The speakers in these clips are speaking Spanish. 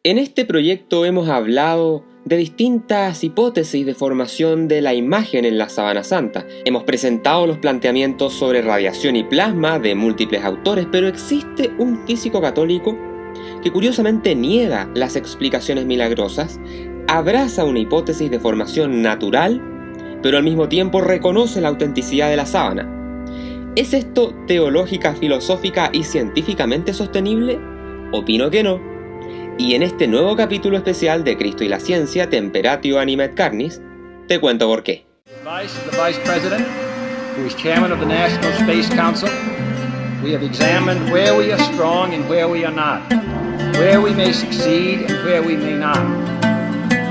En este proyecto hemos hablado de distintas hipótesis de formación de la imagen en la Sábana Santa. Hemos presentado los planteamientos sobre radiación y plasma de múltiples autores, pero existe un físico católico que curiosamente niega las explicaciones milagrosas, abraza una hipótesis de formación natural, pero al mismo tiempo reconoce la autenticidad de la sábana. ¿Es esto teológica, filosófica y científicamente sostenible? Opino que no. Y en este nuevo capítulo especial de Cristo y la Ciencia, Temperatio Anima et Carnis, te cuento por qué. Advice of the Vice President, who is Chairman of the National Space Council, we have examined where we are strong and where we are not, where we may succeed and where we may not.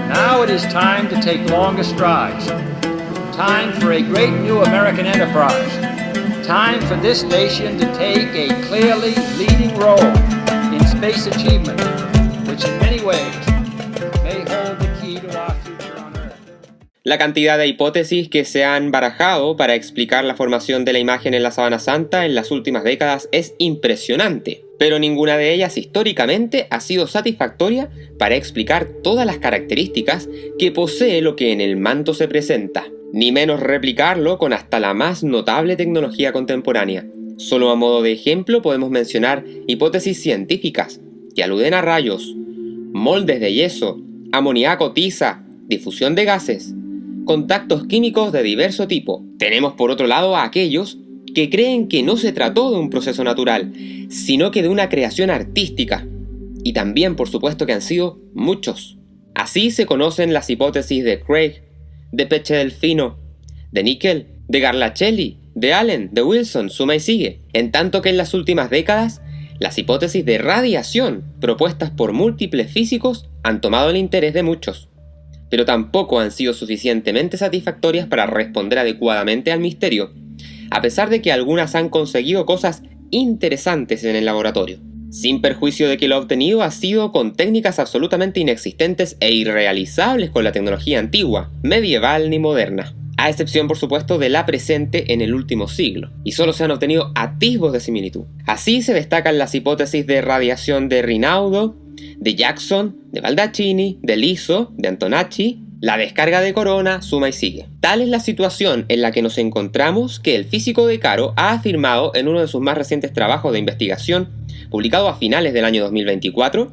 Now it is time to take longer strides. Time for a great new American enterprise. Time for this nation to take a clearly leading role in space achievement, which in many ways may hold the key to our future on Earth. La cantidad de hipótesis que se han barajado para explicar la formación de la imagen en la Sábana Santa en las últimas décadas es impresionante, pero ninguna de ellas históricamente ha sido satisfactoria para explicar todas las características que posee lo que en el manto se presenta, ni menos replicarlo con hasta la más notable tecnología contemporánea. Solo a modo de ejemplo podemos mencionar hipótesis científicas que aluden a rayos, moldes de yeso, amoníaco, tiza, difusión de gases, contactos químicos de diverso tipo. Tenemos por otro lado a aquellos que creen que no se trató de un proceso natural, sino que de una creación artística. Y también por supuesto que han sido muchos. Así se conocen las hipótesis de Craig, de Peche-Delfino, de Nickel, de Garlacelli, de Allen, de Wilson, suma y sigue. En tanto que en las últimas décadas, las hipótesis de radiación propuestas por múltiples físicos han tomado el interés de muchos, pero tampoco han sido suficientemente satisfactorias para responder adecuadamente al misterio, a pesar de que algunas han conseguido cosas interesantes en el laboratorio, sin perjuicio de que lo obtenido ha sido con técnicas absolutamente inexistentes e irrealizables con la tecnología antigua, medieval ni moderna, a excepción por supuesto de la presente en el último siglo, y solo se han obtenido atisbos de similitud. Así se destacan las hipótesis de radiación de Rinaudo, de Jackson, de Baldacchini, de Liso, de Antonacci, la descarga de Corona, suma y sigue. Tal es la situación en la que nos encontramos que el físico De Caro ha afirmado en uno de sus más recientes trabajos de investigación, publicado a finales del año 2024,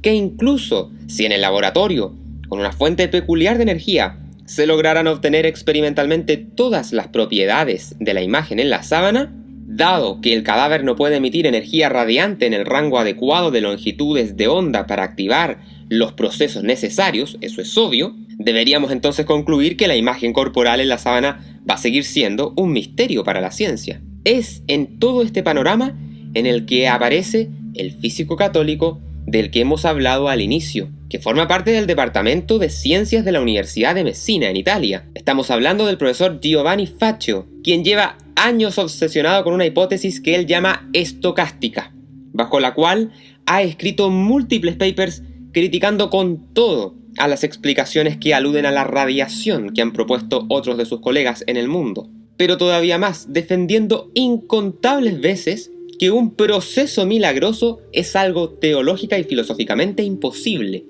que incluso si en el laboratorio, con una fuente peculiar de energía, se lograran obtener experimentalmente todas las propiedades de la imagen en la sábana, dado que el cadáver no puede emitir energía radiante en el rango adecuado de longitudes de onda para activar los procesos necesarios, eso es obvio, deberíamos entonces concluir que la imagen corporal en la sábana va a seguir siendo un misterio para la ciencia. Es en todo este panorama en el que aparece el físico católico del que hemos hablado al inicio, que forma parte del Departamento de Ciencias de la Universidad de Messina, en Italia. Estamos hablando del profesor Giovanni Faccio, quien lleva años obsesionado con una hipótesis que él llama estocástica, bajo la cual ha escrito múltiples papers criticando con todo a las explicaciones que aluden a la radiación que han propuesto otros de sus colegas en el mundo, pero todavía más, defendiendo incontables veces que un proceso milagroso es algo teológica y filosóficamente imposible,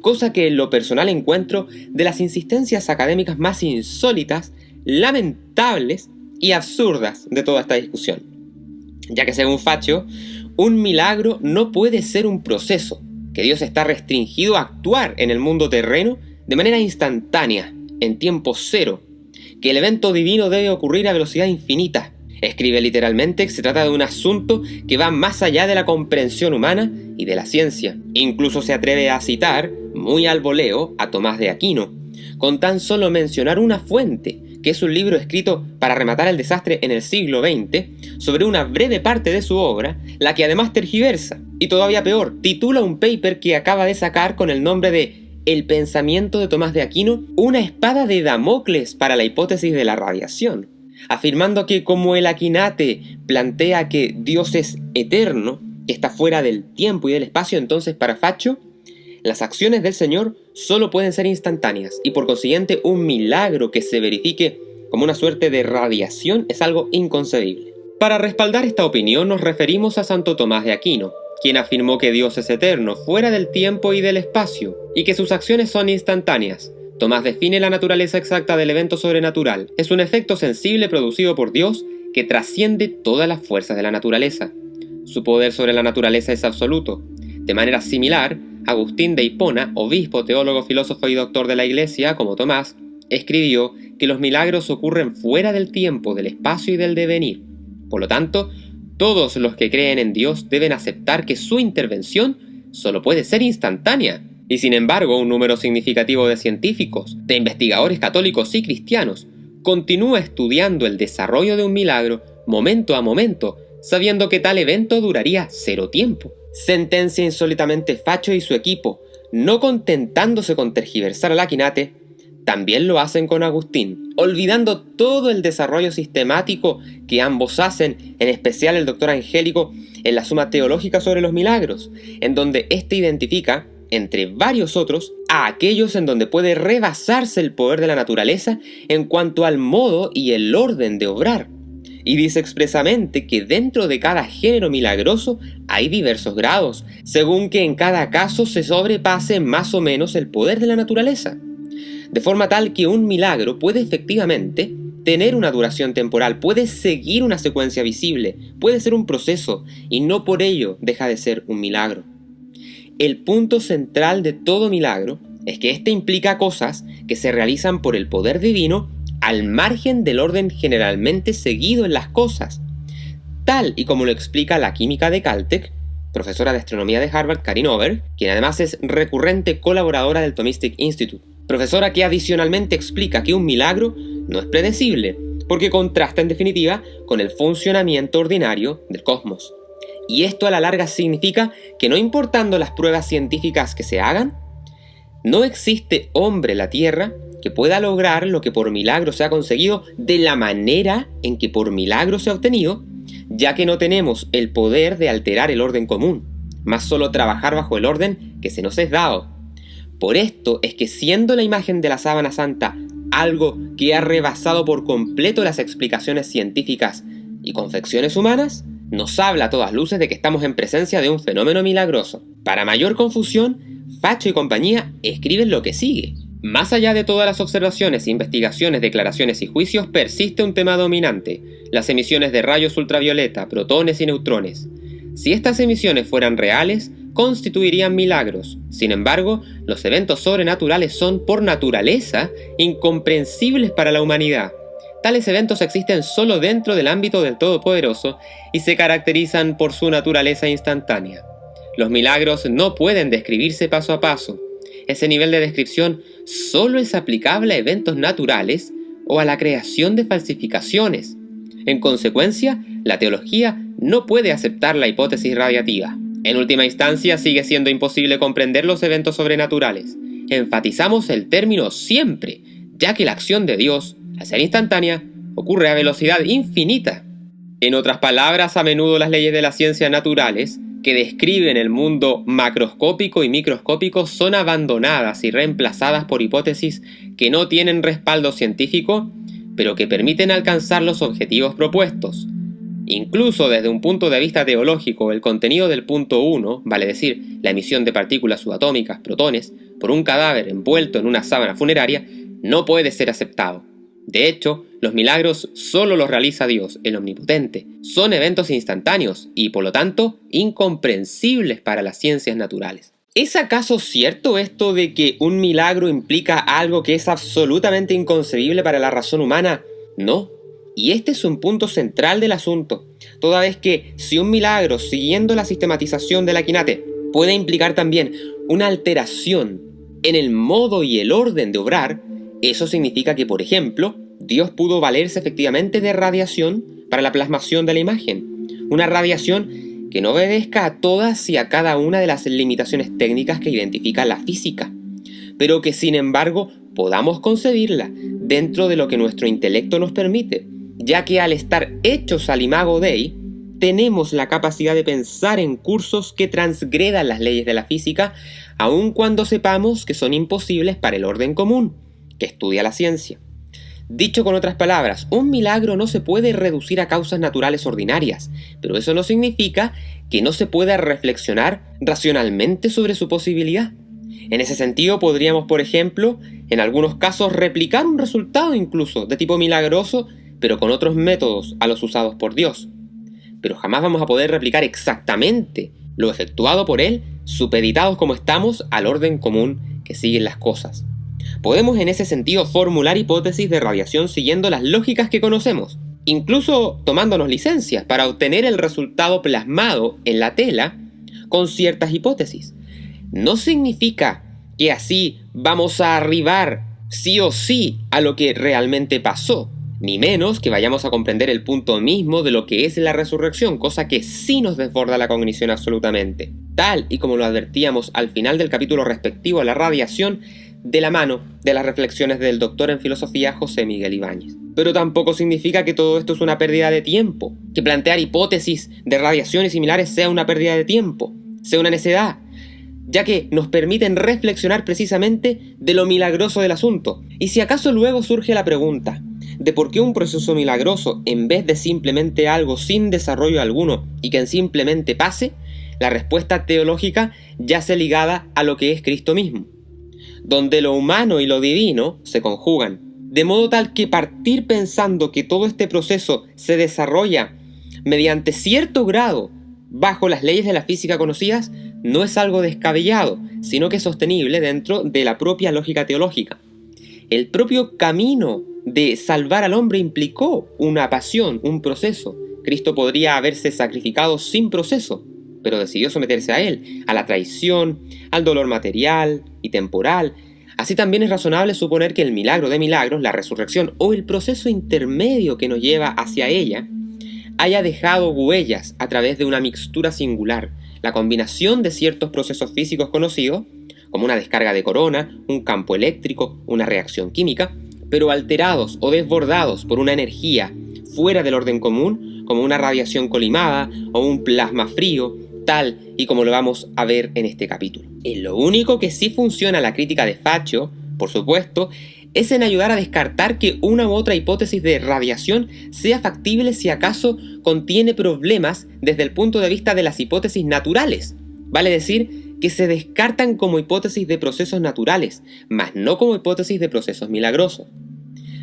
cosa que en lo personal encuentro de las insistencias académicas más insólitas, lamentables y absurdas de toda esta discusión, ya que según Faccio, un milagro no puede ser un proceso, que Dios está restringido a actuar en el mundo terreno de manera instantánea, en tiempo cero, que el evento divino debe ocurrir a velocidad infinita. Escribe literalmente que se trata de un asunto que va más allá de la comprensión humana y de la ciencia. Incluso se atreve a citar, muy al voleo, a Tomás de Aquino, con tan solo mencionar una fuente, que es un libro escrito para rematar el desastre en el siglo XX, sobre una breve parte de su obra, la que además tergiversa, y todavía peor, titula un paper que acaba de sacar con el nombre de El pensamiento de Tomás de Aquino, una espada de Damocles para la hipótesis de la radiación, afirmando que como el Aquinate plantea que Dios es eterno, que está fuera del tiempo y del espacio, entonces para Faccio, las acciones del Señor solo pueden ser instantáneas y por consiguiente un milagro que se verifique como una suerte de radiación es algo inconcebible. Para respaldar esta opinión nos referimos a Santo Tomás de Aquino, quien afirmó que Dios es eterno, fuera del tiempo y del espacio, y que sus acciones son instantáneas. Tomás define la naturaleza exacta del evento sobrenatural. Es un efecto sensible producido por Dios que trasciende todas las fuerzas de la naturaleza. Su poder sobre la naturaleza es absoluto. De manera similar, Agustín de Hipona, obispo, teólogo, filósofo y doctor de la Iglesia, como Tomás, escribió que los milagros ocurren fuera del tiempo, del espacio y del devenir. Por lo tanto, todos los que creen en Dios deben aceptar que su intervención solo puede ser instantánea. Y sin embargo, un número significativo de científicos, de investigadores católicos y cristianos, continúa estudiando el desarrollo de un milagro momento a momento, sabiendo que tal evento duraría 0 tiempo. Sentencia insólitamente Faccio y su equipo, no contentándose con tergiversar a la Quinate, también lo hacen con Agustín, olvidando todo el desarrollo sistemático que ambos hacen, en especial el doctor Angélico en la Suma Teológica sobre los milagros, en donde éste identifica, entre varios otros, a aquellos en donde puede rebasarse el poder de la naturaleza en cuanto al modo y el orden de obrar. Y dice expresamente que dentro de cada género milagroso hay diversos grados, según que en cada caso se sobrepase más o menos el poder de la naturaleza. De forma tal que un milagro puede efectivamente tener una duración temporal, puede seguir una secuencia visible, puede ser un proceso, y no por ello deja de ser un milagro. El punto central de todo milagro es que éste implica cosas que se realizan por el poder divino al margen del orden generalmente seguido en las cosas, tal y como lo explica la química de Caltech, profesora de astronomía de Harvard, Karin Ober, quien además es recurrente colaboradora del Thomistic Institute, profesora que adicionalmente explica que un milagro no es predecible, porque contrasta en definitiva con el funcionamiento ordinario del cosmos. Y esto a la larga significa que no importando las pruebas científicas que se hagan, no existe hombre en la Tierra que pueda lograr lo que por milagro se ha conseguido de la manera en que por milagro se ha obtenido, ya que no tenemos el poder de alterar el orden común, más solo trabajar bajo el orden que se nos es dado. Por esto es que siendo la imagen de la sábana santa algo que ha rebasado por completo las explicaciones científicas y concepciones humanas, nos habla a todas luces de que estamos en presencia de un fenómeno milagroso. Para mayor confusión, Faccio y compañía escriben lo que sigue. Más allá de todas las observaciones, investigaciones, declaraciones y juicios, persiste un tema dominante: las emisiones de rayos ultravioleta, protones y neutrones. Si estas emisiones fueran reales, constituirían milagros. Sin embargo, los eventos sobrenaturales son, por naturaleza, incomprensibles para la humanidad. Tales eventos existen solo dentro del ámbito del Todopoderoso y se caracterizan por su naturaleza instantánea. Los milagros no pueden describirse paso a paso. Ese nivel de descripción solo es aplicable a eventos naturales o a la creación de falsificaciones. En consecuencia, la teología no puede aceptar la hipótesis radiativa. En última instancia, sigue siendo imposible comprender los eventos sobrenaturales. Enfatizamos el término siempre, ya que la acción de Dios, al ser instantánea, ocurre a velocidad infinita. En otras palabras, a menudo las leyes de las ciencias naturales, que describen el mundo macroscópico y microscópico, son abandonadas y reemplazadas por hipótesis que no tienen respaldo científico, pero que permiten alcanzar los objetivos propuestos. Incluso desde un punto de vista teológico, el contenido del punto 1, vale decir, la emisión de partículas subatómicas, protones, por un cadáver envuelto en una sábana funeraria, no puede ser aceptado. De hecho, los milagros solo los realiza Dios, el Omnipotente. Son eventos instantáneos y, por lo tanto, incomprensibles para las ciencias naturales. ¿Es acaso cierto esto de que un milagro implica algo que es absolutamente inconcebible para la razón humana? No. Y este es un punto central del asunto, toda vez que si un milagro, siguiendo la sistematización de la Quinate, puede implicar también una alteración en el modo y el orden de obrar, eso significa que, por ejemplo, Dios pudo valerse efectivamente de radiación para la plasmación de la imagen. Una radiación que no obedezca a todas y a cada una de las limitaciones técnicas que identifica la física, pero que sin embargo podamos concebirla dentro de lo que nuestro intelecto nos permite, ya que al estar hechos al imago Dei, tenemos la capacidad de pensar en cursos que transgredan las leyes de la física, aun cuando sepamos que son imposibles para el orden común, que estudia la ciencia. Dicho con otras palabras, un milagro no se puede reducir a causas naturales ordinarias, pero eso no significa que no se pueda reflexionar racionalmente sobre su posibilidad. En ese sentido, podríamos, por ejemplo, en algunos casos replicar un resultado incluso de tipo milagroso, pero con otros métodos a los usados por Dios. Pero jamás vamos a poder replicar exactamente lo efectuado por Él, supeditados como estamos al orden común que siguen las cosas. Podemos en ese sentido formular hipótesis de radiación siguiendo las lógicas que conocemos, incluso tomándonos licencias para obtener el resultado plasmado en la tela con ciertas hipótesis. No significa que así vamos a arribar sí o sí a lo que realmente pasó, ni menos que vayamos a comprender el punto mismo de lo que es la resurrección, cosa que sí nos desborda la cognición absolutamente, tal y como lo advertíamos al final del capítulo respectivo a la radiación, de la mano de las reflexiones del doctor en filosofía José Miguel Ibáñez. Pero tampoco significa que todo esto es una pérdida de tiempo, que plantear hipótesis de radiaciones similares sea una pérdida de tiempo, sea una necedad, ya que nos permiten reflexionar precisamente de lo milagroso del asunto. Y si acaso luego surge la pregunta de por qué un proceso milagroso, en vez de simplemente algo sin desarrollo alguno y que simplemente pase, la respuesta teológica yace ligada a lo que es Cristo mismo, donde lo humano y lo divino se conjugan, de modo tal que partir pensando que todo este proceso se desarrolla mediante cierto grado bajo las leyes de la física conocidas no es algo descabellado, sino que es sostenible dentro de la propia lógica teológica. El propio camino de salvar al hombre implicó una pasión, un proceso. Cristo podría haberse sacrificado sin proceso, pero decidió someterse a él, a la traición, al dolor material y temporal. Así también es razonable suponer que el milagro de milagros, la resurrección o el proceso intermedio que nos lleva hacia ella, haya dejado huellas a través de una mixtura singular, la combinación de ciertos procesos físicos conocidos, como una descarga de corona, un campo eléctrico, una reacción química, pero alterados o desbordados por una energía fuera del orden común, como una radiación colimada o un plasma frío, tal y como lo vamos a ver en este capítulo. En lo único que sí funciona la crítica de Faccio, por supuesto, es en ayudar a descartar que una u otra hipótesis de radiación sea factible si acaso contiene problemas desde el punto de vista de las hipótesis naturales. Vale decir que se descartan como hipótesis de procesos naturales, mas no como hipótesis de procesos milagrosos.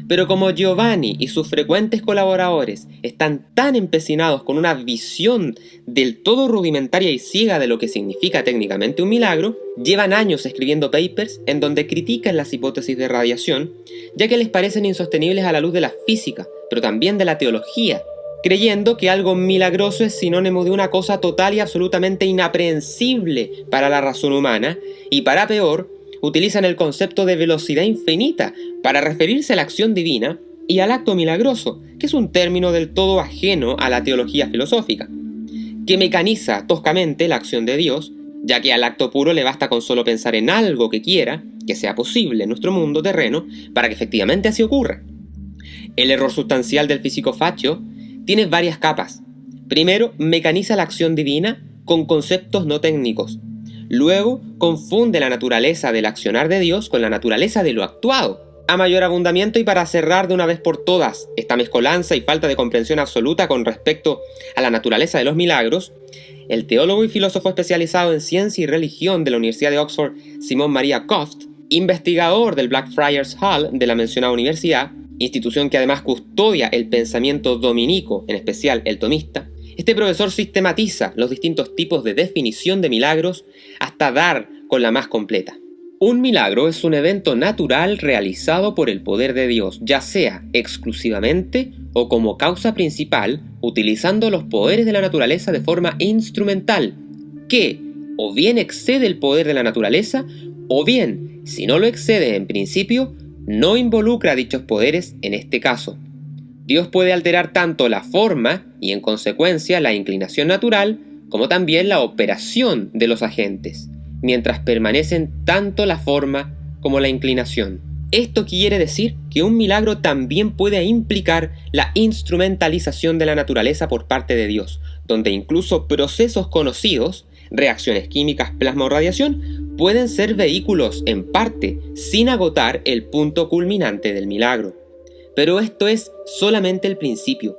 Pero como Giovanni y sus frecuentes colaboradores están tan empecinados con una visión del todo rudimentaria y ciega de lo que significa técnicamente un milagro, llevan años escribiendo papers en donde critican las hipótesis de radiación, ya que les parecen insostenibles a la luz de la física, pero también de la teología, creyendo que algo milagroso es sinónimo de una cosa total y absolutamente inaprehensible para la razón humana, y para peor, utilizan el concepto de velocidad infinita para referirse a la acción divina y al acto milagroso, que es un término del todo ajeno a la teología filosófica, que mecaniza toscamente la acción de Dios, ya que al acto puro le basta con solo pensar en algo que quiera, que sea posible en nuestro mundo terreno, para que efectivamente así ocurra. El error sustancial del físico Faccio tiene varias capas. Primero, mecaniza la acción divina con conceptos no técnicos. Luego, confunde la naturaleza del accionar de Dios con la naturaleza de lo actuado. A mayor abundamiento y para cerrar de una vez por todas esta mezcolanza y falta de comprensión absoluta con respecto a la naturaleza de los milagros, el teólogo y filósofo especializado en ciencia y religión de la Universidad de Oxford, Simon Maria Koft, investigador del Blackfriars Hall de la mencionada universidad, institución que además custodia el pensamiento dominico, en especial el tomista, este profesor sistematiza los distintos tipos de definición de milagros hasta dar con la más completa. Un milagro es un evento natural realizado por el poder de Dios, ya sea exclusivamente o como causa principal, utilizando los poderes de la naturaleza de forma instrumental, que o bien excede el poder de la naturaleza, o bien, si no lo excede en principio, no involucra dichos poderes en este caso. Dios puede alterar tanto la forma y en consecuencia la inclinación natural, como también la operación de los agentes, mientras permanecen tanto la forma como la inclinación. Esto quiere decir que un milagro también puede implicar la instrumentalización de la naturaleza por parte de Dios, donde incluso procesos conocidos, reacciones químicas, plasma o radiación, pueden ser vehículos en parte sin agotar el punto culminante del milagro. Pero esto es solamente el principio.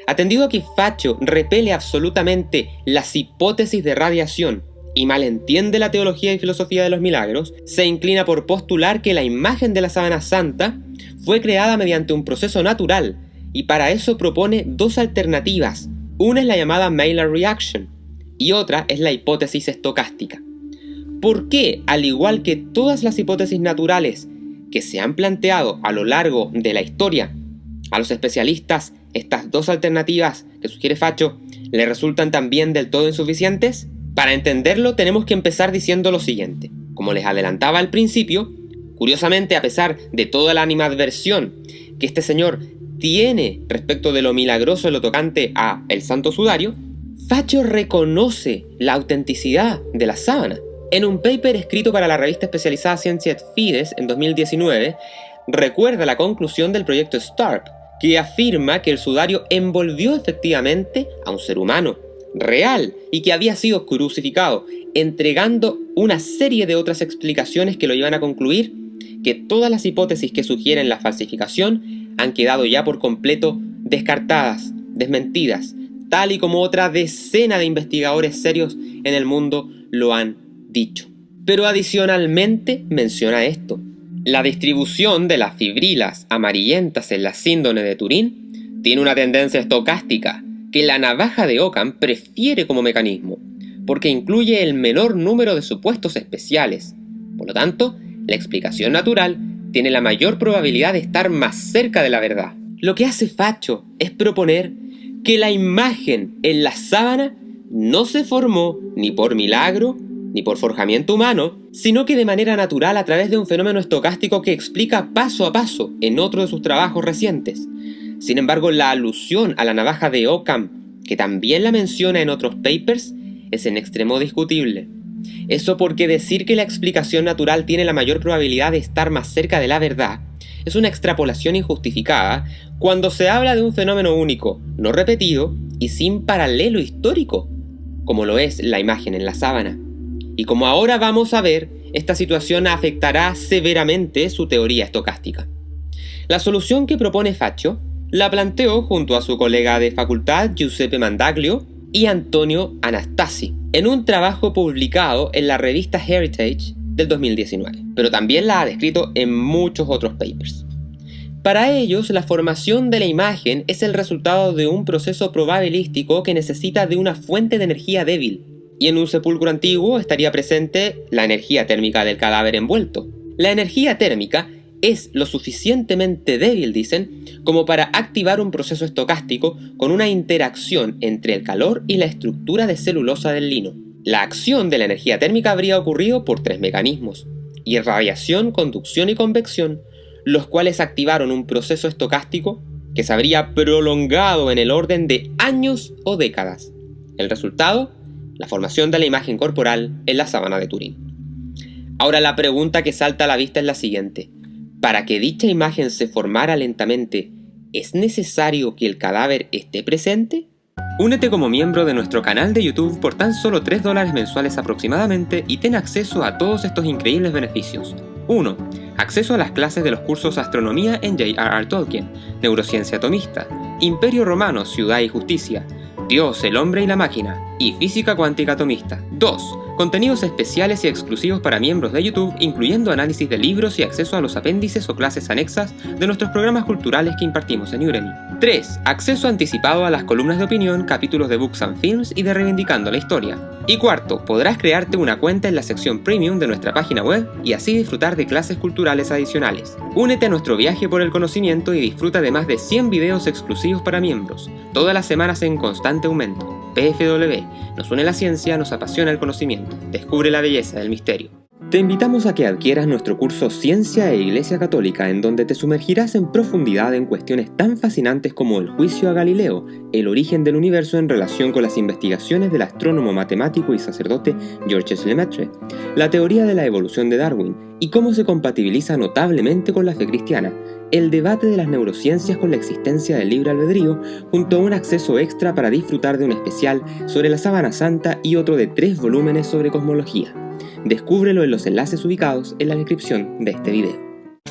Atendido a que Faccio repele absolutamente las hipótesis de radiación y malentiende la teología y filosofía de los milagros, se inclina por postular que la imagen de la sábana santa fue creada mediante un proceso natural, y para eso propone dos alternativas. Una es la llamada Maillard Reaction y otra es la hipótesis estocástica. ¿Por qué, al igual que todas las hipótesis naturales que se han planteado a lo largo de la historia, a los especialistas estas dos alternativas que sugiere Faccio le resultan también del todo insuficientes? Para entenderlo tenemos que empezar diciendo lo siguiente. Como les adelantaba al principio, curiosamente, a pesar de toda la animadversión que este señor tiene respecto de lo milagroso en lo tocante a el Santo Sudario, Faccio reconoce la autenticidad de la sábana. En un paper escrito para la revista especializada Scientia et Fides en 2019, recuerda la conclusión del proyecto STARP, que afirma que el sudario envolvió efectivamente a un ser humano real y que había sido crucificado, entregando una serie de otras explicaciones que lo llevan a concluir que todas las hipótesis que sugieren la falsificación han quedado ya por completo descartadas, desmentidas, tal y como otra decena de investigadores serios en el mundo lo han dicho. Pero adicionalmente menciona esto: la distribución de las fibrilas amarillentas en la síndrome de Turín tiene una tendencia estocástica que la navaja de Occam prefiere como mecanismo, porque incluye el menor número de supuestos especiales. Por lo tanto, la explicación natural tiene la mayor probabilidad de estar más cerca de la verdad. Lo que hace Faccio es proponer que la imagen en la sábana no se formó ni por milagro ni por forjamiento humano, sino que de manera natural a través de un fenómeno estocástico que explica paso a paso en otro de sus trabajos recientes. Sin embargo, la alusión a la navaja de Occam, que también la menciona en otros papers, es en extremo discutible. Eso porque decir que la explicación natural tiene la mayor probabilidad de estar más cerca de la verdad es una extrapolación injustificada cuando se habla de un fenómeno único, no repetido y sin paralelo histórico, como lo es la imagen en la sábana. Y como ahora vamos a ver, esta situación afectará severamente su teoría estocástica. La solución que propone Faccio la planteó junto a su colega de facultad Giuseppe Mandaglio y Antonio Anastasi en un trabajo publicado en la revista Heritage del 2019, pero también la ha descrito en muchos otros papers. Para ellos, la formación de la imagen es el resultado de un proceso probabilístico que necesita de una fuente de energía débil, y en un sepulcro antiguo estaría presente la energía térmica del cadáver envuelto. La energía térmica es lo suficientemente débil, dicen, como para activar un proceso estocástico con una interacción entre el calor y la estructura de celulosa del lino. La acción de la energía térmica habría ocurrido por tres mecanismos: irradiación, conducción y convección, los cuales activaron un proceso estocástico que se habría prolongado en el orden de años o décadas. El resultado: la formación de la imagen corporal en la sábana de Turín. Ahora la pregunta que salta a la vista es la siguiente: para que dicha imagen se formara lentamente, ¿es necesario que el cadáver esté presente? Únete como miembro de nuestro canal de YouTube por tan solo $3 mensuales aproximadamente y ten acceso a todos estos increíbles beneficios. 1. Acceso a las clases de los cursos Astronomía en J.R.R. Tolkien, Neurociencia Atomista, Imperio Romano, Ciudad y Justicia, Dios, el hombre y la máquina, y Física Cuántica Atomista. 2. Contenidos especiales y exclusivos para miembros de YouTube, incluyendo análisis de libros y acceso a los apéndices o clases anexas de nuestros programas culturales que impartimos en Udemy. 3. Acceso anticipado a las columnas de opinión, capítulos de Books and Films y de Reivindicando la Historia. Y 4. Podrás crearte una cuenta en la sección Premium de nuestra página web y así disfrutar de clases culturales adicionales. Únete a nuestro viaje por el conocimiento y disfruta de más de 100 videos exclusivos para miembros, todas las semanas en constante aumento. PFW, nos une la ciencia, nos apasiona el conocimiento, descubre la belleza del misterio. Te invitamos a que adquieras nuestro curso Ciencia e Iglesia Católica, en donde te sumergirás en profundidad en cuestiones tan fascinantes como el juicio a Galileo, el origen del universo en relación con las investigaciones del astrónomo, matemático y sacerdote Georges Lemaitre, la teoría de la evolución de Darwin y cómo se compatibiliza notablemente con la fe cristiana, el debate de las neurociencias con la existencia del libre albedrío, junto a un acceso extra para disfrutar de un especial sobre la Sábana Santa y otro de 3 volúmenes sobre cosmología. Descúbrelo en los enlaces ubicados en la descripción de este video.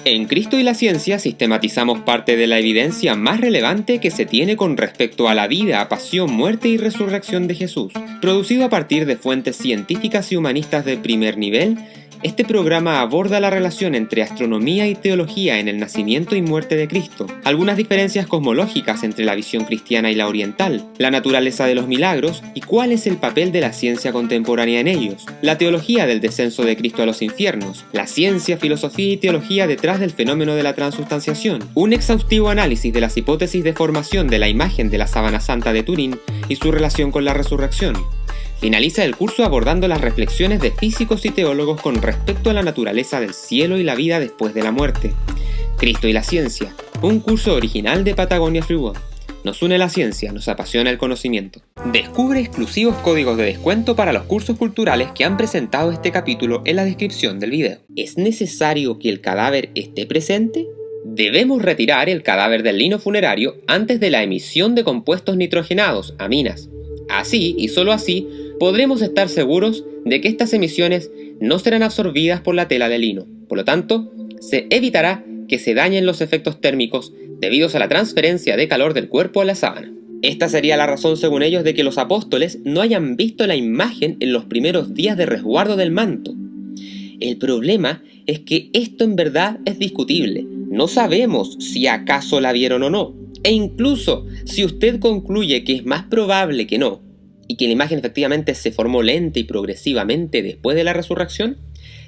En Cristo y la ciencia sistematizamos parte de la evidencia más relevante que se tiene con respecto a la vida, pasión, muerte y resurrección de Jesús. Producido a partir de fuentes científicas y humanistas de primer nivel, este programa aborda la relación entre astronomía y teología en el nacimiento y muerte de Cristo, algunas diferencias cosmológicas entre la visión cristiana y la oriental, la naturaleza de los milagros y cuál es el papel de la ciencia contemporánea en ellos, la teología del descenso de Cristo a los infiernos, la ciencia, filosofía y teología detrás del fenómeno de la transustanciación, un exhaustivo análisis de las hipótesis de formación de la imagen de la sábana santa de Turín y su relación con la resurrección. Finaliza el curso abordando las reflexiones de físicos y teólogos con respecto a la naturaleza del cielo y la vida después de la muerte. Cristo y la ciencia, un curso original de Patagonia Free One. Nos une la ciencia, nos apasiona el conocimiento. Descubre exclusivos códigos de descuento para los cursos culturales que han presentado este capítulo en la descripción del video. ¿Es necesario que el cadáver esté presente? Debemos retirar el cadáver del lino funerario antes de la emisión de compuestos nitrogenados, aminas. Así, y solo así, podremos estar seguros de que estas emisiones no serán absorbidas por la tela de lino. Por lo tanto, se evitará que se dañen los efectos térmicos debidos a la transferencia de calor del cuerpo a la sábana. Esta sería la razón, según ellos, de que los apóstoles no hayan visto la imagen en los primeros días de resguardo del manto. El problema es que esto en verdad es discutible. No sabemos si acaso la vieron o no. E incluso si usted concluye que es más probable que no, y que la imagen efectivamente se formó lenta y progresivamente después de la resurrección,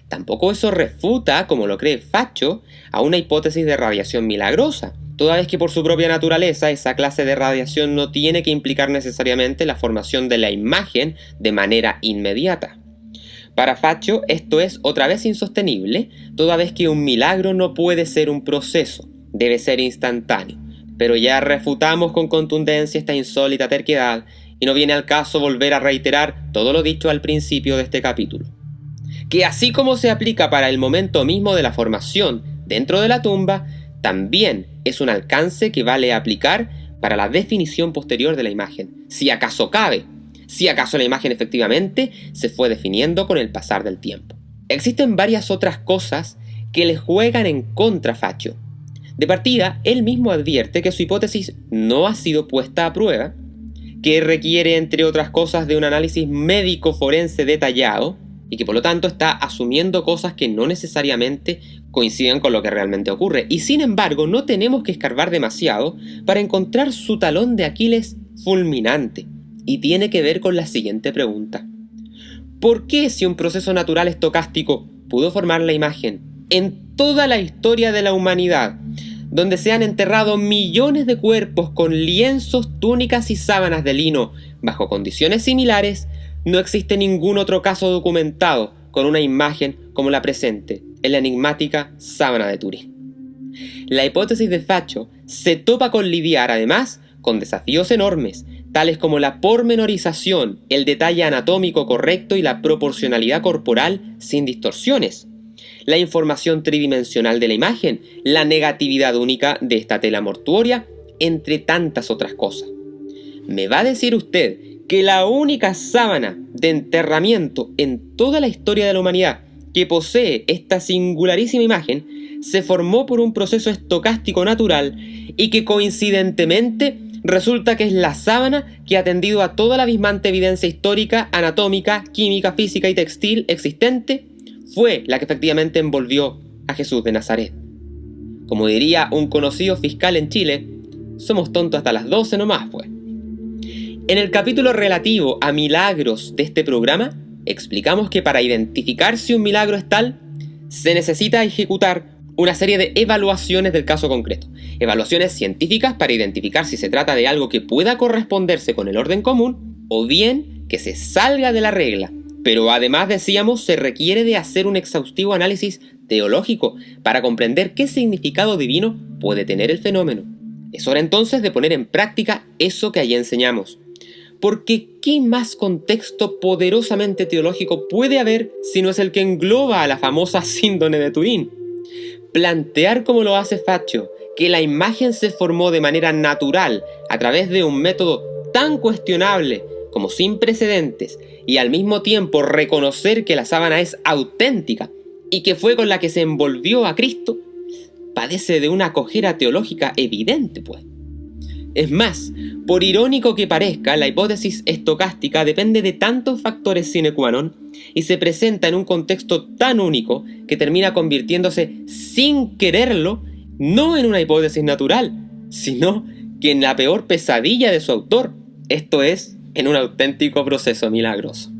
tampoco eso refuta, como lo cree Faccio, a una hipótesis de radiación milagrosa, toda vez que por su propia naturaleza esa clase de radiación no tiene que implicar necesariamente la formación de la imagen de manera inmediata. Para Faccio esto es otra vez insostenible, toda vez que un milagro no puede ser un proceso, debe ser instantáneo. Pero ya refutamos con contundencia esta insólita terquedad y no viene al caso volver a reiterar todo lo dicho al principio de este capítulo. Que así como se aplica para el momento mismo de la formación dentro de la tumba, también es un alcance que vale aplicar para la definición posterior de la imagen, si acaso cabe, si acaso la imagen efectivamente se fue definiendo con el pasar del tiempo. Existen varias otras cosas que le juegan en contra a Faccio. De partida, él mismo advierte que su hipótesis no ha sido puesta a prueba, que requiere, entre otras cosas, de un análisis médico forense detallado y que por lo tanto está asumiendo cosas que no necesariamente coinciden con lo que realmente ocurre. Y sin embargo, no tenemos que escarbar demasiado para encontrar su talón de Aquiles fulminante, y tiene que ver con la siguiente pregunta. ¿Por qué, si un proceso natural estocástico pudo formar la imagen en toda la historia de la humanidad, donde se han enterrado millones de cuerpos con lienzos, túnicas y sábanas de lino bajo condiciones similares, no existe ningún otro caso documentado con una imagen como la presente en la enigmática sábana de Turín? La hipótesis de Faccio se topa con lidiar además con desafíos enormes, tales como la pormenorización, el detalle anatómico correcto y la proporcionalidad corporal sin distorsiones, la información tridimensional de la imagen, la negatividad única de esta tela mortuoria, entre tantas otras cosas. ¿Me va a decir usted que la única sábana de enterramiento en toda la historia de la humanidad que posee esta singularísima imagen se formó por un proceso estocástico natural y que coincidentemente resulta que es la sábana que ha atendido a toda la abismante evidencia histórica, anatómica, química, física y textil existente? Fue la que efectivamente envolvió a Jesús de Nazaret. Como diría un conocido fiscal en Chile, somos tontos hasta las 12 nomás, pues. En el capítulo relativo a milagros de este programa, explicamos que para identificar si un milagro es tal, se necesita ejecutar una serie de evaluaciones del caso concreto. Evaluaciones científicas para identificar si se trata de algo que pueda corresponderse con el orden común, o bien que se salga de la regla. Pero además, decíamos, se requiere de hacer un exhaustivo análisis teológico para comprender qué significado divino puede tener el fenómeno. Es hora entonces de poner en práctica eso que allí enseñamos. Porque ¿qué más contexto poderosamente teológico puede haber si no es el que engloba a la famosa síndrome de Turín? Plantear, como lo hace Faccio, que la imagen se formó de manera natural a través de un método tan cuestionable como sin precedentes, y al mismo tiempo reconocer que la sábana es auténtica y que fue con la que se envolvió a Cristo, padece de una cojera teológica evidente, pues. Es más, por irónico que parezca, la hipótesis estocástica depende de tantos factores sine qua non y se presenta en un contexto tan único que termina convirtiéndose sin quererlo no en una hipótesis natural, sino que en la peor pesadilla de su autor, esto es, en un auténtico proceso milagroso.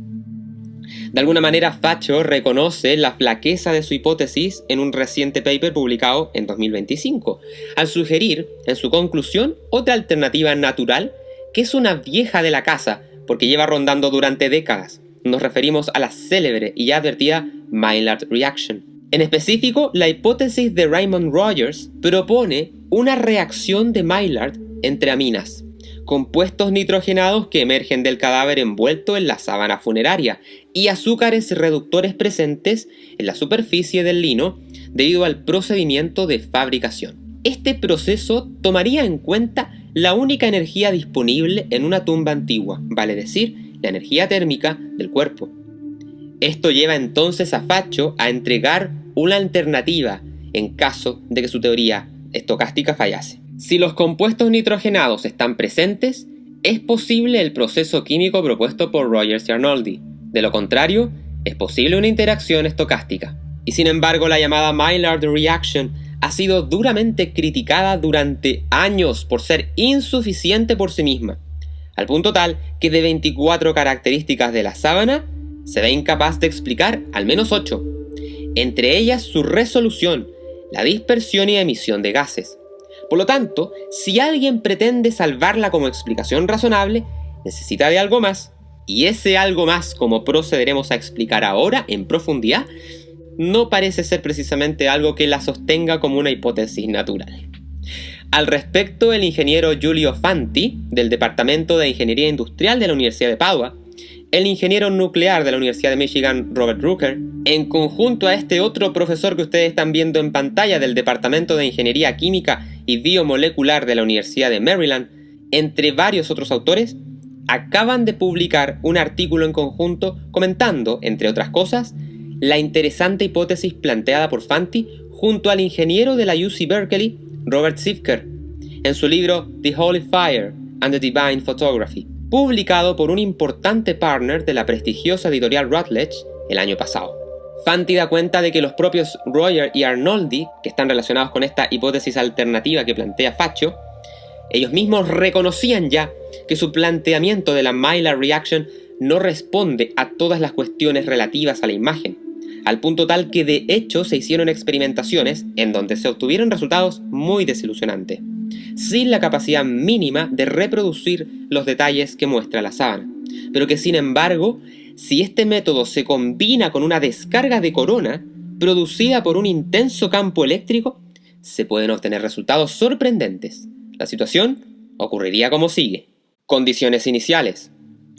De alguna manera, Faccio reconoce la flaqueza de su hipótesis en un reciente paper publicado en 2025, al sugerir, en su conclusión, otra alternativa natural que es una vieja de la casa porque lleva rondando durante décadas. Nos referimos a la célebre y ya advertida Maillard Reaction. En específico, la hipótesis de Raymond Rogers propone una reacción de Maillard entre aminas, compuestos nitrogenados que emergen del cadáver envuelto en la sábana funeraria, y azúcares reductores presentes en la superficie del lino debido al procedimiento de fabricación. Este proceso tomaría en cuenta la única energía disponible en una tumba antigua, vale decir, la energía térmica del cuerpo. Esto lleva entonces a Faccio a entregar una alternativa en caso de que su teoría estocástica fallase. Si los compuestos nitrogenados están presentes, es posible el proceso químico propuesto por Rogers y Arnoldi. De lo contrario, es posible una interacción estocástica. Y sin embargo, la llamada Maillard Reaction ha sido duramente criticada durante años por ser insuficiente por sí misma, al punto tal que de 24 características de la sábana, se ve incapaz de explicar al menos 8, entre ellas su resolución, la dispersión y emisión de gases. Por lo tanto, si alguien pretende salvarla como explicación razonable, necesita de algo más, y ese algo más, como procederemos a explicar ahora en profundidad, no parece ser precisamente algo que la sostenga como una hipótesis natural. Al respecto, el ingeniero Giulio Fanti, del Departamento de Ingeniería Industrial de la Universidad de Padua, el ingeniero nuclear de la Universidad de Michigan, Robert Rucker, en conjunto a este otro profesor que ustedes están viendo en pantalla del Departamento de Ingeniería Química y Biomolecular de la Universidad de Maryland, entre varios otros autores, acaban de publicar un artículo en conjunto comentando, entre otras cosas, la interesante hipótesis planteada por Fanti junto al ingeniero de la UC Berkeley, Robert Sivker, en su libro The Holy Fire and the Divine Photography, publicado por un importante partner de la prestigiosa editorial Routledge el año pasado. Fanti da cuenta de que los propios Roger y Arnoldi, que están relacionados con esta hipótesis alternativa que plantea Faccio, ellos mismos reconocían ya que su planteamiento de la Maillard Reaction no responde a todas las cuestiones relativas a la imagen, al punto tal que de hecho se hicieron experimentaciones en donde se obtuvieron resultados muy desilusionantes, sin la capacidad mínima de reproducir los detalles que muestra la sábana, pero que sin embargo, si este método se combina con una descarga de corona producida por un intenso campo eléctrico, se pueden obtener resultados sorprendentes. La situación ocurriría como sigue. Condiciones iniciales.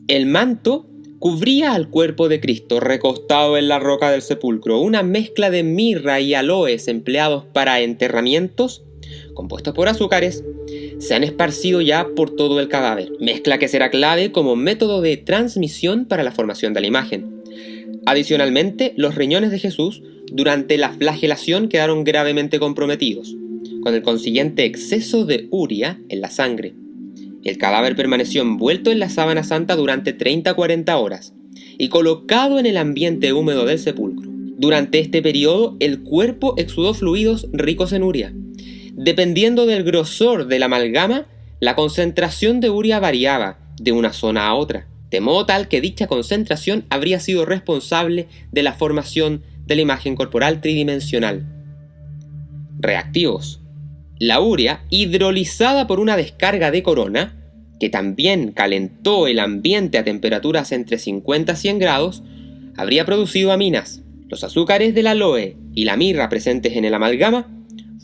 El manto cubría al cuerpo de Cristo recostado en la roca del sepulcro. Una mezcla de mirra y aloes empleados para enterramientos, compuestos por azúcares, se han esparcido ya por todo el cadáver. Mezcla que será clave como método de transmisión para la formación de la imagen. Adicionalmente, los riñones de Jesús durante la flagelación quedaron gravemente comprometidos, con el consiguiente exceso de urea en la sangre. El cadáver permaneció envuelto en la sábana santa durante 30-40 horas y colocado en el ambiente húmedo del sepulcro. Durante este periodo, el cuerpo exudó fluidos ricos en urea. Dependiendo del grosor de la amalgama, la concentración de urea variaba de una zona a otra, de modo tal que dicha concentración habría sido responsable de la formación de la imagen corporal tridimensional. Reactivos. La urea, hidrolizada por una descarga de corona, que también calentó el ambiente a temperaturas entre 50 y 100 grados, habría producido aminas. Los azúcares del aloe y la mirra presentes en el amalgama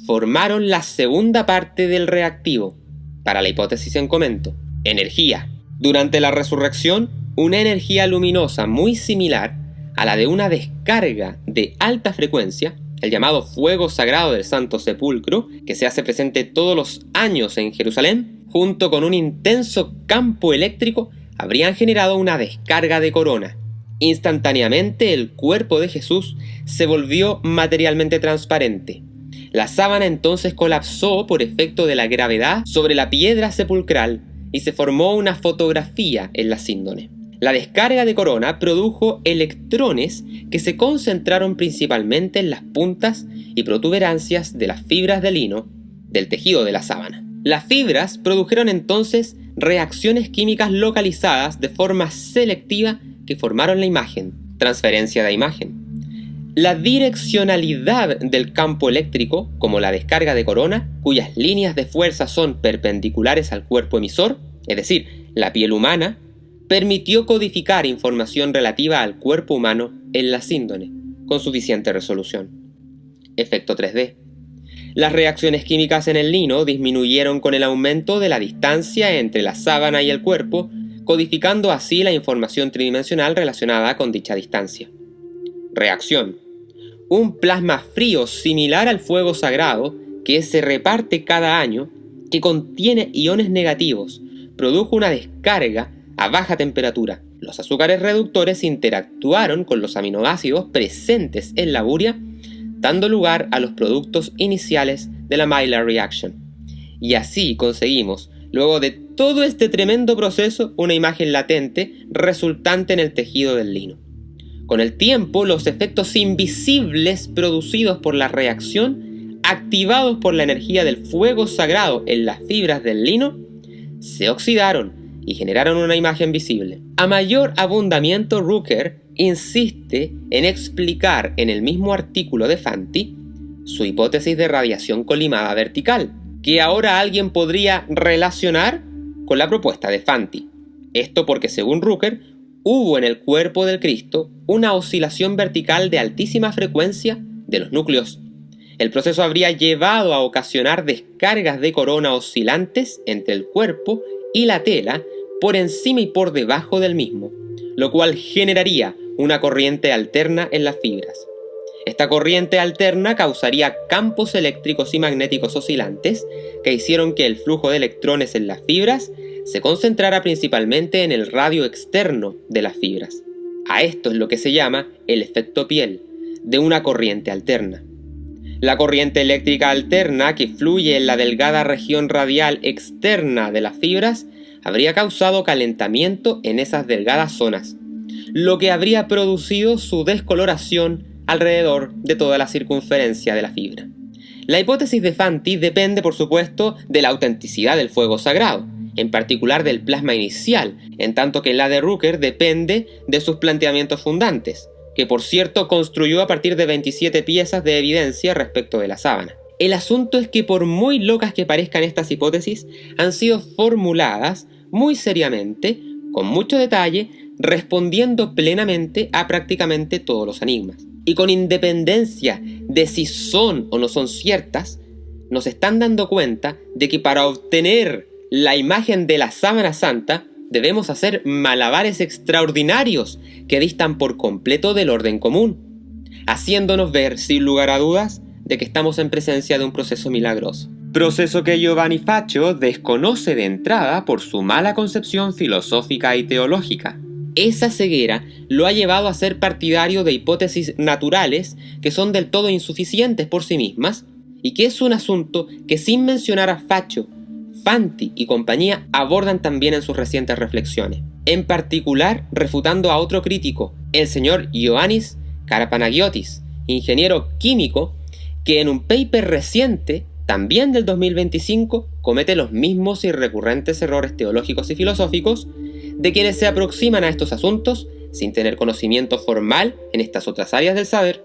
formaron la segunda parte del reactivo. Para la hipótesis en comento, energía. Durante la resurrección, una energía luminosa muy similar a la de una descarga de alta frecuencia, el llamado fuego sagrado del Santo Sepulcro, que se hace presente todos los años en Jerusalén, junto con un intenso campo eléctrico, habrían generado una descarga de corona. Instantáneamente el cuerpo de Jesús se volvió materialmente transparente. La sábana entonces colapsó por efecto de la gravedad sobre la piedra sepulcral y se formó una fotografía en la síndone. La descarga de corona produjo electrones que se concentraron principalmente en las puntas y protuberancias de las fibras de lino del tejido de la sábana. Las fibras produjeron entonces reacciones químicas localizadas de forma selectiva que formaron la imagen, transferencia de imagen. La direccionalidad del campo eléctrico, como la descarga de corona, cuyas líneas de fuerza son perpendiculares al cuerpo emisor, es decir, la piel humana, permitió codificar información relativa al cuerpo humano en la síndone, con suficiente resolución. Efecto 3D. Las reacciones químicas en el lino disminuyeron con el aumento de la distancia entre la sábana y el cuerpo, codificando así la información tridimensional relacionada con dicha distancia. Reacción. Un plasma frío similar al fuego sagrado, que se reparte cada año, que contiene iones negativos, produjo una descarga a baja temperatura. Los azúcares reductores interactuaron con los aminoácidos presentes en la urea, dando lugar a los productos iniciales de la Maillard Reaction. Y así conseguimos, luego de todo este tremendo proceso, una imagen latente resultante en el tejido del lino. Con el tiempo, los efectos invisibles producidos por la reacción, activados por la energía del fuego sagrado en las fibras del lino, se oxidaron y generaron una imagen visible. A mayor abundamiento, Rooker insiste en explicar en el mismo artículo de Fanti su hipótesis de radiación colimada vertical, que ahora alguien podría relacionar con la propuesta de Fanti. Esto porque, según Rooker, hubo en el cuerpo del Cristo una oscilación vertical de altísima frecuencia de los núcleos. El proceso habría llevado a ocasionar descargas de corona oscilantes entre el cuerpo y la tela por encima y por debajo del mismo, lo cual generaría una corriente alterna en las fibras. Esta corriente alterna causaría campos eléctricos y magnéticos oscilantes que hicieron que el flujo de electrones en las fibras se concentrara principalmente en el radio externo de las fibras. A esto es lo que se llama el efecto piel de una corriente alterna. La corriente eléctrica alterna que fluye en la delgada región radial externa de las fibras habría causado calentamiento en esas delgadas zonas, lo que habría producido su descoloración alrededor de toda la circunferencia de la fibra. La hipótesis de Fanti depende, por supuesto, de la autenticidad del fuego sagrado, en particular del plasma inicial, en tanto que la de Rooker depende de sus planteamientos fundantes, que por cierto construyó a partir de 27 piezas de evidencia respecto de la sábana. El asunto es que por muy locas que parezcan estas hipótesis, han sido formuladas muy seriamente, con mucho detalle, respondiendo plenamente a prácticamente todos los enigmas. Y con independencia de si son o no son ciertas, nos están dando cuenta de que para obtener la imagen de la sábana santa debemos hacer malabares extraordinarios que distan por completo del orden común, haciéndonos ver, sin lugar a dudas, de que estamos en presencia de un proceso milagroso. Proceso que Giovanni Faccio desconoce de entrada por su mala concepción filosófica y teológica. Esa ceguera lo ha llevado a ser partidario de hipótesis naturales que son del todo insuficientes por sí mismas, y que es un asunto que, sin mencionar a Faccio, Fanti y compañía, abordan también en sus recientes reflexiones. En particular, refutando a otro crítico, el señor Ioannis Karapanagiotis, ingeniero químico, que en un paper reciente, también del 2025, comete los mismos y recurrentes errores teológicos y filosóficos de quienes se aproximan a estos asuntos sin tener conocimiento formal en estas otras áreas del saber,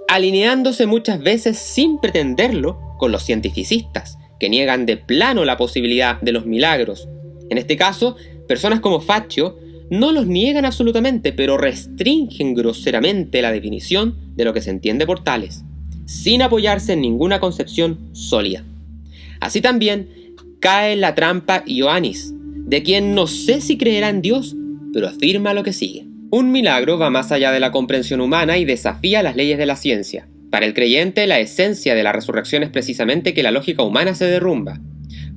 alineándose muchas veces sin pretenderlo con los cientificistas, que niegan de plano la posibilidad de los milagros. En este caso, personas como Faccio no los niegan absolutamente, pero restringen groseramente la definición de lo que se entiende por tales, sin apoyarse en ninguna concepción sólida. Así también cae en la trampa Ioannis, de quien no sé si creerá en Dios, pero afirma lo que sigue. Un milagro va más allá de la comprensión humana y desafía las leyes de la ciencia. Para el creyente, la esencia de la resurrección es precisamente que la lógica humana se derrumba.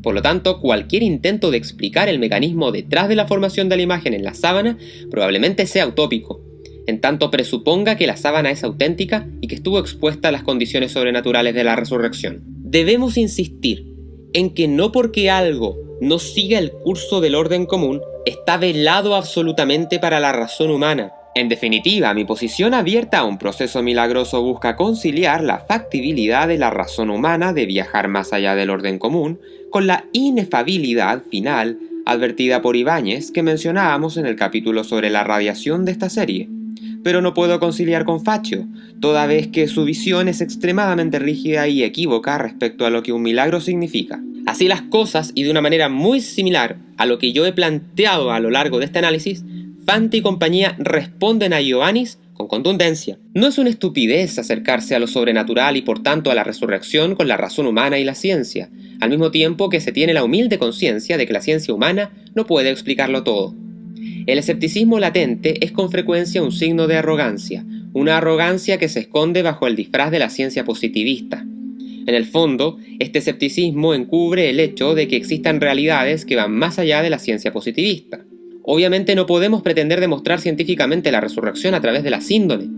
Por lo tanto, cualquier intento de explicar el mecanismo detrás de la formación de la imagen en la sábana probablemente sea utópico, en tanto presuponga que la sábana es auténtica y que estuvo expuesta a las condiciones sobrenaturales de la resurrección. Debemos insistir en que no porque algo no siga el curso del orden común, está velado absolutamente para la razón humana. En definitiva, mi posición abierta a un proceso milagroso busca conciliar la factibilidad de la razón humana de viajar más allá del orden común con la inefabilidad final advertida por Ibáñez que mencionábamos en el capítulo sobre la radiación de esta serie. Pero no puedo conciliar con Faccio, toda vez que su visión es extremadamente rígida y equívoca respecto a lo que un milagro significa. Así las cosas, y de una manera muy similar a lo que yo he planteado a lo largo de este análisis, Fante y compañía responden a Ioannis con contundencia. No es una estupidez acercarse a lo sobrenatural y por tanto a la resurrección con la razón humana y la ciencia, al mismo tiempo que se tiene la humilde conciencia de que la ciencia humana no puede explicarlo todo. El escepticismo latente es con frecuencia un signo de arrogancia, una arrogancia que se esconde bajo el disfraz de la ciencia positivista. En el fondo, este escepticismo encubre el hecho de que existan realidades que van más allá de la ciencia positivista. Obviamente no podemos pretender demostrar científicamente la resurrección a través de la síndone.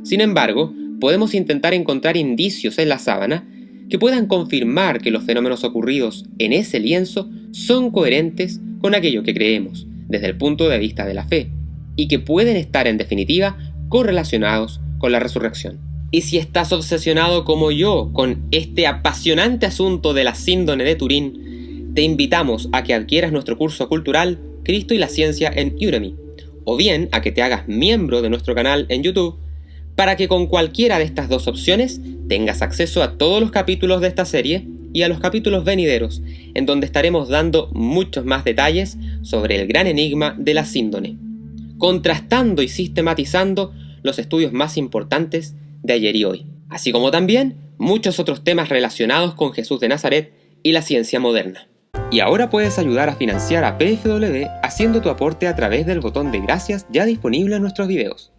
Sin embargo, podemos intentar encontrar indicios en la sábana que puedan confirmar que los fenómenos ocurridos en ese lienzo son coherentes con aquello que creemos, desde el punto de vista de la fe, y que pueden estar en definitiva correlacionados con la resurrección. Y si estás obsesionado como yo con este apasionante asunto de la síndone de Turín, te invitamos a que adquieras nuestro curso cultural Cristo y la Ciencia en Udemy, o bien a que te hagas miembro de nuestro canal en YouTube, para que con cualquiera de estas dos opciones tengas acceso a todos los capítulos de esta serie y a los capítulos venideros, en donde estaremos dando muchos más detalles sobre el gran enigma de la síndone, contrastando y sistematizando los estudios más importantes de ayer y hoy, así como también muchos otros temas relacionados con Jesús de Nazaret y la ciencia moderna. Y ahora puedes ayudar a financiar a PFW haciendo tu aporte a través del botón de gracias ya disponible en nuestros videos.